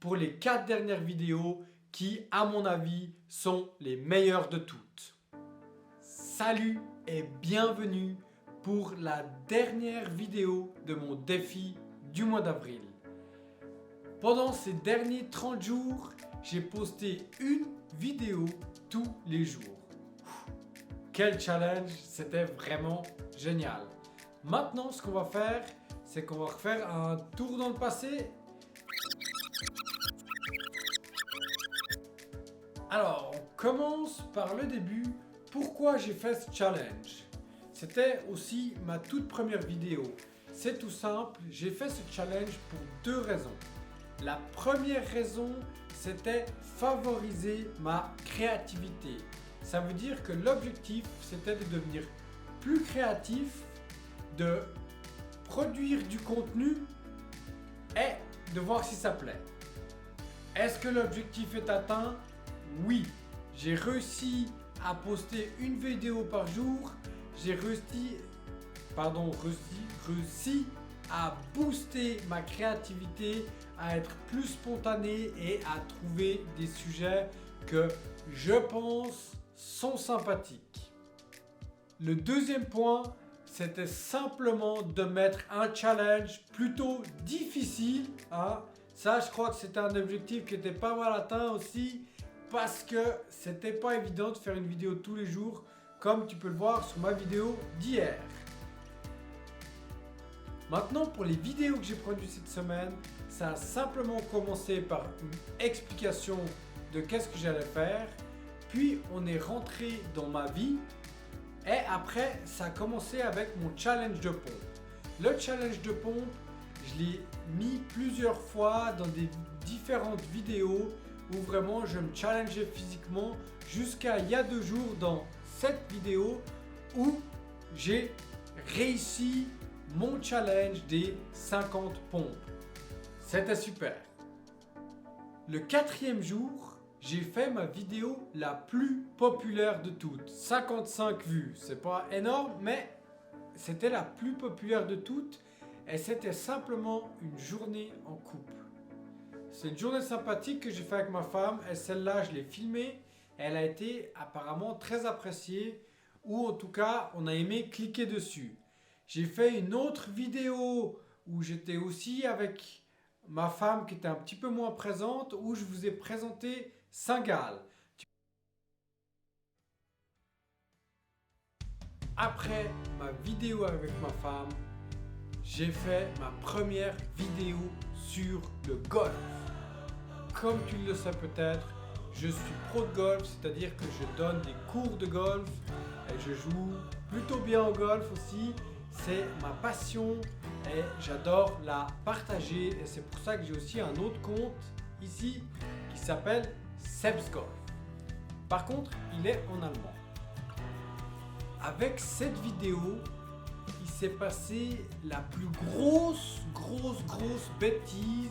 pour les 4 dernières vidéos qui, à mon avis, sont les meilleures de toutes. Salut et bienvenue pour la dernière vidéo de mon défi du mois d'avril. Pendant ces derniers 30 jours, j'ai posté une vidéo tous les jours. Quel challenge, c'était vraiment génial. Maintenant, ce qu'on va faire, c'est qu'on va refaire un tour dans le passé. Alors, on commence par le début. Pourquoi j'ai fait ce challenge? C'était aussi ma toute première vidéo. C'est tout simple, j'ai fait ce challenge pour 2 raisons. La première raison, c'était favoriser ma créativité. Ça veut dire que l'objectif, c'était de devenir plus créatif, de produire du contenu et de voir si ça plaît. Est-ce que l'objectif est atteint? Oui. J'ai réussi à poster une vidéo par jour. J'ai réussi à booster ma créativité, à être plus spontané et à trouver des sujets que je pense sont sympathiques. Le deuxième point, c'était simplement de mettre un challenge plutôt difficile. Ça, je crois que c'était un objectif qui était pas mal atteint aussi parce que c'était pas évident de faire une vidéo tous les jours comme tu peux le voir sur ma vidéo d'hier. Maintenant, pour les vidéos que j'ai produites cette semaine, ça a simplement commencé par une explication de qu'est-ce que j'allais faire. Puis, on est rentré dans ma vie. Et après, ça a commencé avec mon challenge de pompe. Le challenge de pompe, je l'ai mis plusieurs fois dans des différentes vidéos où vraiment je me challengeais physiquement jusqu'à il y a 2 jours dans cette vidéo où j'ai réussi mon challenge des 50 pompes. C'était super. Le 4e jour, j'ai fait ma vidéo la plus populaire de toutes. 55 vues. C'est pas énorme, mais c'était la plus populaire de toutes. Et c'était simplement une journée en couple. C'est une journée sympathique que j'ai fait avec ma femme. Et celle-là, je l'ai filmée. Elle a été apparemment très appréciée. Ou en tout cas, on a aimé cliquer dessus. J'ai fait une autre vidéo où j'étais aussi avec ma femme qui était un petit peu moins présente. Où je vous ai présenté Saint-Gall. Après ma vidéo avec ma femme, j'ai fait ma première vidéo sur le golf. Comme tu le sais peut-être, je suis pro de golf, c'est-à-dire que je donne des cours de golf et je joue plutôt bien au golf aussi. C'est ma passion et j'adore la partager et c'est pour ça que j'ai aussi un autre compte ici qui s'appelle Seb's Golf. Par contre, il est en allemand. Avec cette vidéo, il s'est passé la plus grosse bêtise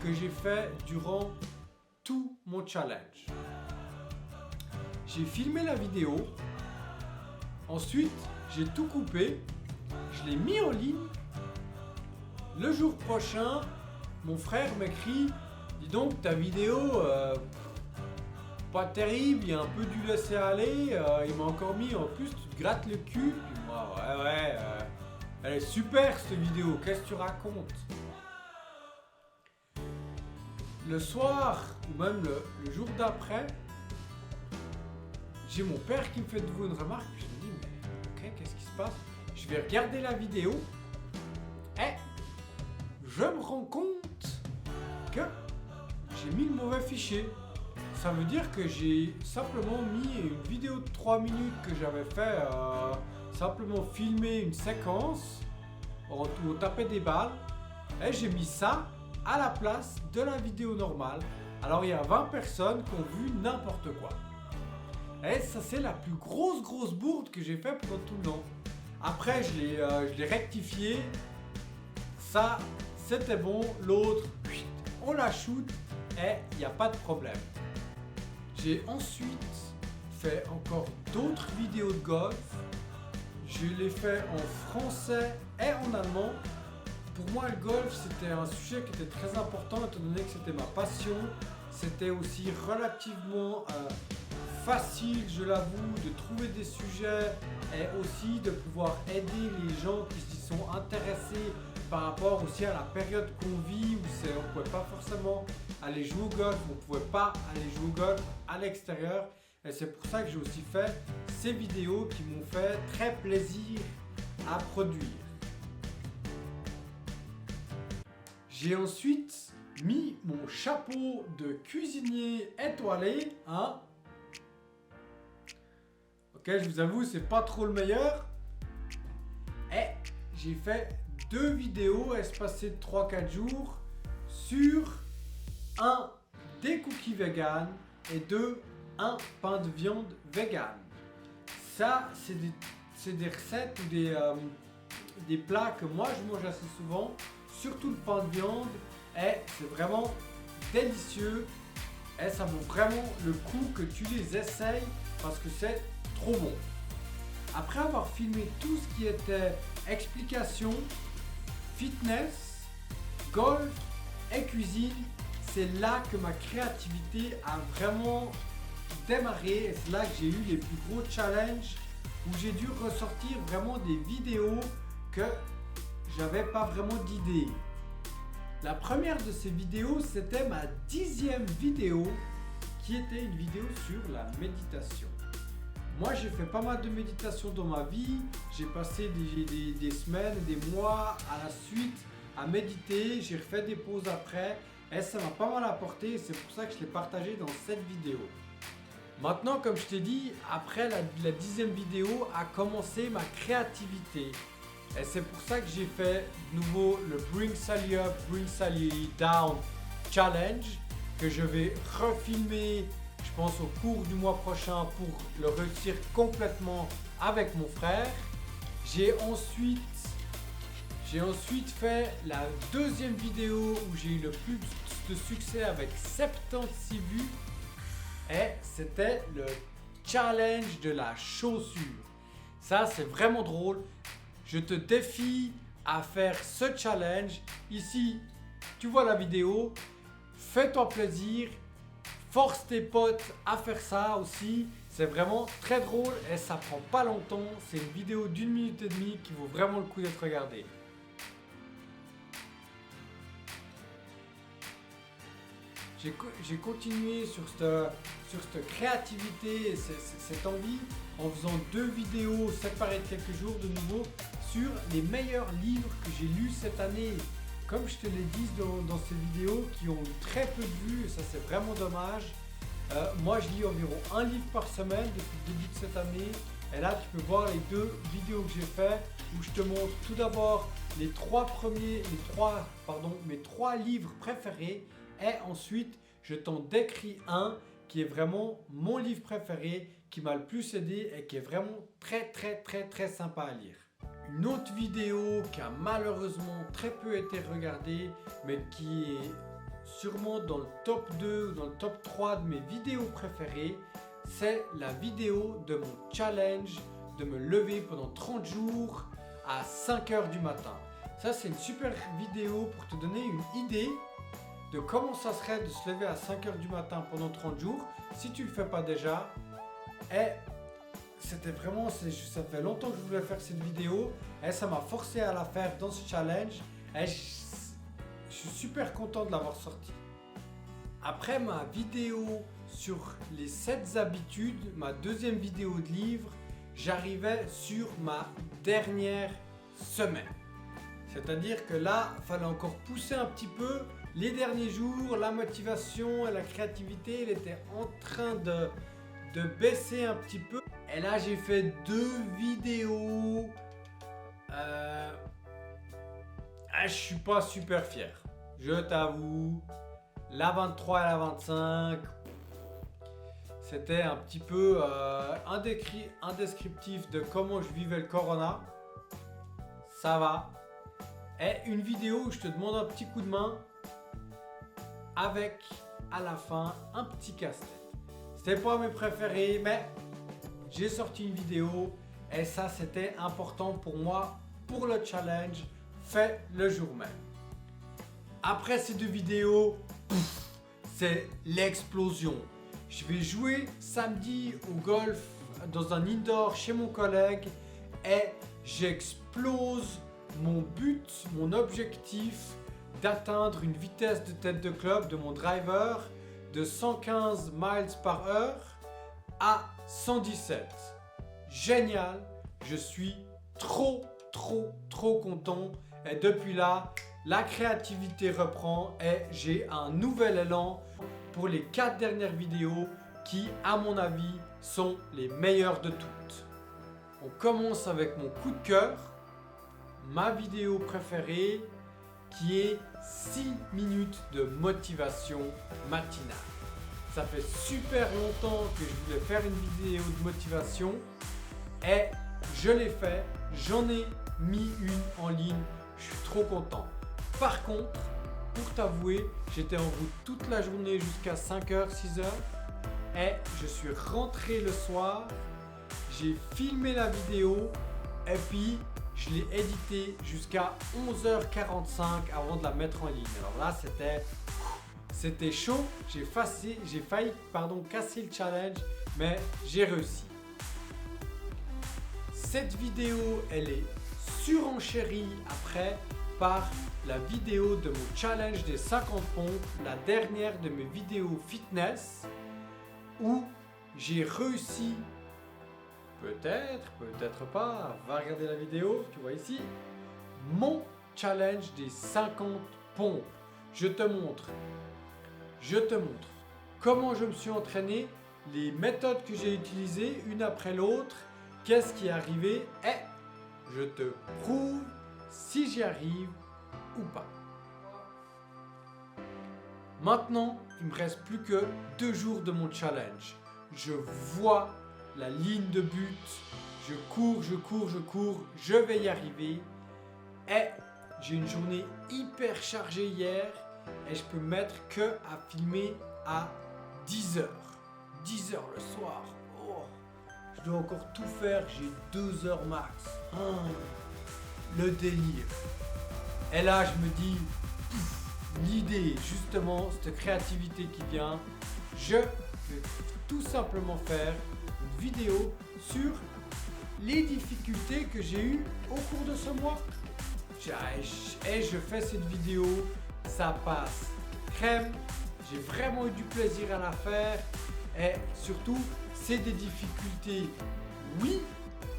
que j'ai fait durant tout mon challenge. J'ai filmé la vidéo, ensuite j'ai tout coupé, je l'ai mis en ligne. Le jour prochain, mon frère m'écrit: dis donc, ta vidéo, pas terrible, il y a un peu dû laisser aller, il m'a encore mis, en plus tu te grattes le cul. Puis moi, ouais, elle est super cette vidéo, qu'est-ce que tu racontes? Le soir, ou même le jour d'après, j'ai mon père qui me fait de nouveau une remarque, puis je me dis, mais ok, qu'est-ce qui se passe? Je vais regarder la vidéo, et je me rends compte que j'ai mis le mauvais fichier. Ça veut dire que j'ai simplement mis une vidéo de 3 minutes que j'avais fait, simplement filmer une séquence, on tapait des balles, et j'ai mis ça à la place de la vidéo normale. Alors il y a 20 personnes qui ont vu n'importe quoi. Et ça c'est la plus grosse bourde que j'ai fait pendant tout le long. Après je l'ai rectifié. Ça c'était bon, l'autre on la shoot et il n'y a pas de problème. J'ai ensuite fait encore d'autres vidéos de golf. Je l'ai fait en français et en allemand. pour moi, le golf, c'était un sujet qui était très important étant donné que c'était ma passion. C'était aussi relativement facile, je l'avoue, de trouver des sujets et aussi de pouvoir aider les gens qui s'y sont intéressés par rapport aussi à la période qu'on vit où on ne pouvait pas forcément aller jouer au golf, on ne pouvait pas aller jouer au golf à l'extérieur. Et c'est pour ça que j'ai aussi fait ces vidéos qui m'ont fait très plaisir à produire. J'ai ensuite mis mon chapeau de cuisinier étoilé, hein. Ok, je vous avoue, c'est pas trop le meilleur. Et j'ai fait 2 vidéos espacées de 3-4 jours sur des cookies vegan et un pain de viande vegan. Ça, c'est des recettes ou des plats que moi je mange assez souvent, surtout le pain de viande, et c'est vraiment délicieux et ça vaut vraiment le coup que tu les essayes parce que c'est trop bon. Après avoir filmé tout ce qui était explication, fitness, golf et cuisine, c'est là que ma créativité a vraiment démarré et c'est là que j'ai eu les plus gros challenges où j'ai dû ressortir vraiment des vidéos que j'avais pas vraiment d'idée. La première de ces vidéos, c'était ma 10e vidéo qui était une vidéo sur la méditation. Moi, j'ai fait pas mal de méditation dans ma vie. J'ai passé des semaines, des mois à la suite à méditer. J'ai refait des pauses après et ça m'a pas mal apporté et c'est pour ça que je l'ai partagé dans cette vidéo. Maintenant, comme je t'ai dit, après la 10e vidéo a commencé ma créativité. Et c'est pour ça que j'ai fait de nouveau le Bring Sally Up, Bring Sally Down Challenge que je vais refilmer, je pense, au cours du mois prochain pour le réussir complètement avec mon frère. J'ai ensuite fait la 2e vidéo où j'ai eu le plus de succès avec 76 vues. Et c'était le challenge de la chaussure. Ça, c'est vraiment drôle. Je te défie à faire ce challenge. Ici, tu vois la vidéo. Fais-toi plaisir. Force tes potes à faire ça aussi. C'est vraiment très drôle et ça prend pas longtemps. C'est une vidéo d'1 minute et demie qui vaut vraiment le coup d'être regardée. J'ai continué sur cette créativité et cette envie en faisant 2 vidéos séparées de quelques jours de nouveau sur les meilleurs livres que j'ai lus cette année. Comme je te l'ai dit dans ces vidéos qui ont eu très peu de vues et ça c'est vraiment dommage. Moi je lis environ 1 livre par semaine depuis le début de cette année. Et là tu peux voir les 2 vidéos que j'ai fait où je te montre tout d'abord mes 3 livres préférés. Et ensuite, je t'en décris un qui est vraiment mon livre préféré, qui m'a le plus aidé et qui est vraiment très sympa à lire. Une autre vidéo qui a malheureusement très peu été regardée, mais qui est sûrement dans le top 2 ou dans le top 3 de mes vidéos préférées, c'est la vidéo de mon challenge de me lever pendant 30 jours à 5 h du matin. Ça, c'est une super vidéo pour te donner une idée de comment ça serait de se lever à 5 h du matin pendant 30 jours si tu ne le fais pas déjà. Et c'était vraiment, ça fait longtemps que je voulais faire cette vidéo et ça m'a forcé à la faire dans ce challenge et je suis super content de l'avoir sorti. Après ma vidéo sur les 7 habitudes, ma 2e vidéo de livre, j'arrivais sur ma dernière semaine. C'est-à-dire que là, il fallait encore pousser un petit peu. Les derniers jours, la motivation et la créativité, elle était en train de baisser un petit peu. Et là, j'ai fait 2 vidéos. Je suis pas super fier. Je t'avoue. La 23 et la 25, c'était un petit peu indescriptif de comment je vivais le corona. Ça va. Et une vidéo où je te demande un petit coup de main avec à la fin un petit casse-tête. C'était pas mes préférés, mais j'ai sorti une vidéo et ça c'était important pour moi pour le challenge. fait le jour même. Après ces 2 vidéos, c'est l'explosion. Je vais jouer samedi au golf dans un indoor chez mon collègue et j'explose mon but, mon objectif d'atteindre une vitesse de tête de club de mon driver de 115 miles par heure à 117. Génial, je suis trop content et depuis là, la créativité reprend et j'ai un nouvel élan pour les 4 dernières vidéos qui, à mon avis, sont les meilleures de toutes. On commence avec mon coup de cœur, ma vidéo préférée qui est 6 minutes de motivation matinale. Ça fait super longtemps que je voulais faire une vidéo de motivation et je l'ai fait, j'en ai mis une en ligne, je suis trop content. Par contre, pour t'avouer, j'étais en route toute la journée jusqu'à 5h, 6h et je suis rentré le soir, j'ai filmé la vidéo et puis je l'ai édité jusqu'à 11h45 avant de la mettre en ligne. Alors là, c'était chaud, j'ai failli casser le challenge, mais j'ai réussi. Cette vidéo, elle est surenchérie après par la vidéo de mon challenge des 50 pompes, la dernière de mes vidéos fitness, où j'ai réussi, peut-être pas, va regarder la vidéo, tu vois ici, mon challenge des 50 pompes. Je te montre comment je me suis entraîné, les méthodes que j'ai utilisées une après l'autre, qu'est-ce qui est arrivé et je te prouve si j'y arrive ou pas. Maintenant, il me reste plus que 2 jours de mon challenge. Je vois la ligne de but, je cours, je vais y arriver et j'ai une journée hyper chargée hier et je peux mettre que à filmer à 10h. 10h le soir. Oh, je dois encore tout faire, j'ai 2 heures max. Le délire. Et là, je me dis, l'idée, justement, cette créativité qui vient, je vais tout simplement faire une vidéo sur les difficultés que j'ai eues au cours de ce mois. Et je fais cette vidéo, ça passe crème, j'ai vraiment eu du plaisir à la faire et surtout, c'est des difficultés, oui,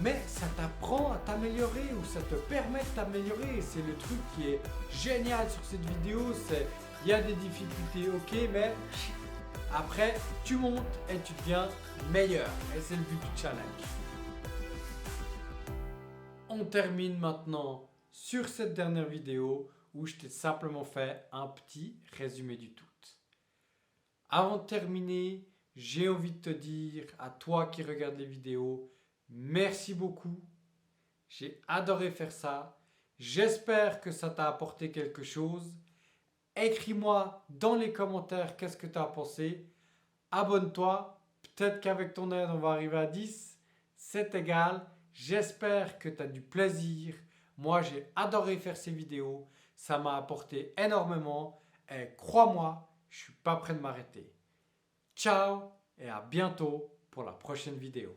mais ça t'apprend à t'améliorer ou ça te permet de t'améliorer. C'est le truc qui est génial sur cette vidéo, c'est il y a des difficultés, ok, mais après tu montes et tu deviens meilleur et c'est le but du challenge. On termine maintenant sur cette dernière vidéo où je t'ai simplement fait un petit résumé du tout. Avant de terminer, j'ai envie de te dire à toi qui regardes les vidéos, merci beaucoup. J'ai adoré faire ça. J'espère que ça t'a apporté quelque chose. Écris-moi dans les commentaires qu'est-ce que tu as pensé. Abonne-toi. Peut-être qu'avec ton aide, on va arriver à 10. C'est égal. J'espère que tu as du plaisir. Moi, j'ai adoré faire ces vidéos. Ça m'a apporté énormément. Et crois-moi, je ne suis pas prêt de m'arrêter. Ciao et à bientôt pour la prochaine vidéo.